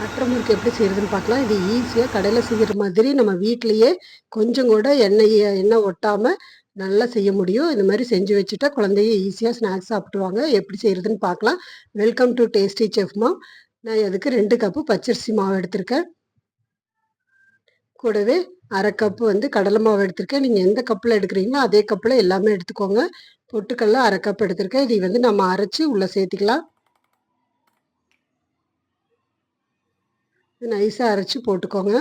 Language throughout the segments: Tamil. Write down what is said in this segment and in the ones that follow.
பட்டர் முறுக்கு எப்படி செய்கிறதுன்னு பார்க்கலாம். இது ஈஸியாக கடையில் செய்கிற மாதிரி நம்ம வீட்டிலேயே கொஞ்சம் கூட எண்ணெய் ஒட்டாமல் நல்லா செய்ய முடியும். இந்த மாதிரி செஞ்சு வச்சுட்டா குழந்தைங்க ஈஸியாக ஸ்நாக்ஸ் சாப்பிடுவாங்க. எப்படி செய்கிறதுன்னு பார்க்கலாம். வெல்கம் டு டேஸ்டி செஃப் மாம். நான் அதுக்கு 2 கப்பு பச்சரிசி மாவு எடுத்திருக்கேன். கூடவே 1/2 கப்பு கடலை மாவு எடுத்திருக்கேன். நீங்கள் எந்த கப்பில் எடுக்கிறீங்களோ அதே கப்பில் எல்லாமே எடுத்துக்கோங்க. பொட்டுக்கடலை 1/2 கப் எடுத்திருக்கேன். இதை நம்ம அரைச்சி உள்ளே சேர்த்துக்கலாம். நைஸாக அரைச்சி போட்டுக்கோங்க.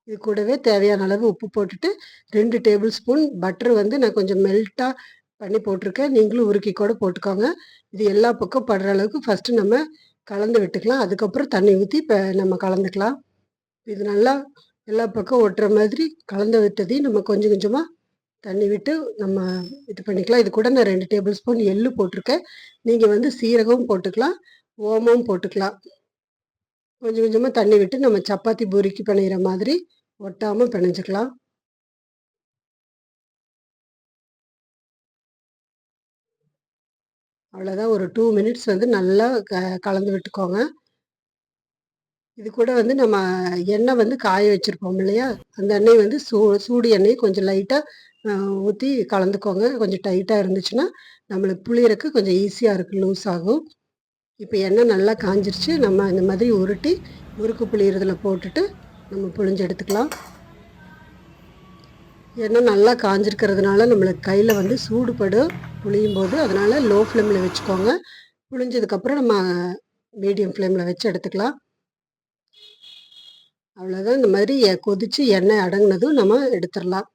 இது கூடவே தேவையான அளவு உப்பு போட்டுட்டு 2 டேபிள் ஸ்பூன் பட்டர் நான் கொஞ்சம் மெல்ட்டாக பண்ணி போட்டிருக்கேன். நீங்களும் உருக்கி கூட போட்டுக்கோங்க. இது எல்லா பக்கம் படுற அளவுக்கு ஃபஸ்ட்டு நம்ம கலந்து விட்டுக்கலாம். அதுக்கப்புறம் தண்ணி ஊற்றி நம்ம கலந்துக்கலாம். இது நல்லா எல்லா பக்கம் ஒட்டுற மாதிரி கலந்து விட்டதையும் நம்ம கொஞ்சம் கொஞ்சமாக தண்ணி விட்டு நம்ம இது பண்ணிக்கலாம். இது கூட நான் 2 டேபிள் ஸ்பூன் எள்ளு போட்டிருக்கேன். நீங்கள் சீரகமும் போட்டுக்கலாம், ஓமமும் போட்டுக்கலாம். கொஞ்சம் கொஞ்சமாக தண்ணி விட்டு நம்ம சப்பாத்தி பூரிக்கு பிணையிற மாதிரி ஒட்டாமல் பிணைஞ்சிக்கலாம். அவ்வளோதான். ஒரு 2 மினிட்ஸ் நல்லா கலந்து விட்டுக்கோங்க. இது கூட நம்ம எண்ணெய் காய வச்சுருப்போம் இல்லையா, அந்த எண்ணெய் சூடு எண்ணெய் கொஞ்சம் லைட்டாக ஊற்றி கலந்துக்கோங்க. கொஞ்சம் டைட்டாக இருந்துச்சுன்னா நம்மளுக்கு புளியறக்கு கொஞ்சம் ஈஸியாக இருக்குது, லூஸ் ஆகும். இப்போ எண்ணெய் நல்லா காஞ்சிருச்சு. நம்ம இந்த மாதிரி உருட்டி முறுக்கு புளியறதுல போட்டுட்டு நம்ம புழிஞ்சு எடுத்துக்கலாம். எண்ணெய் நல்லா காஞ்சிருக்கிறதுனால நம்மளுக்கு கையில் சூடுபடும் புளியும் போது. அதனால் லோ ஃப்ளேமில் வச்சுக்கோங்க. புழிஞ்சதுக்கப்புறம் நம்ம மீடியம் ஃப்ளேமில் வச்சு எடுத்துக்கலாம். அவ்வளோதான். இந்த மாதிரி கொதித்து எண்ணெய் அடங்கினதும் நம்ம எடுத்துடலாம்.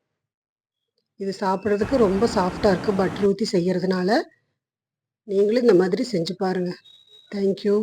இது சாப்பிட்றதுக்கு ரொம்ப சாஃப்டாக இருக்குது பட்டர் ஊற்றி செய்கிறதுனால. நீங்களும் இந்த மாதிரி செஞ்சு பாருங்கள். தேங்க்யூ.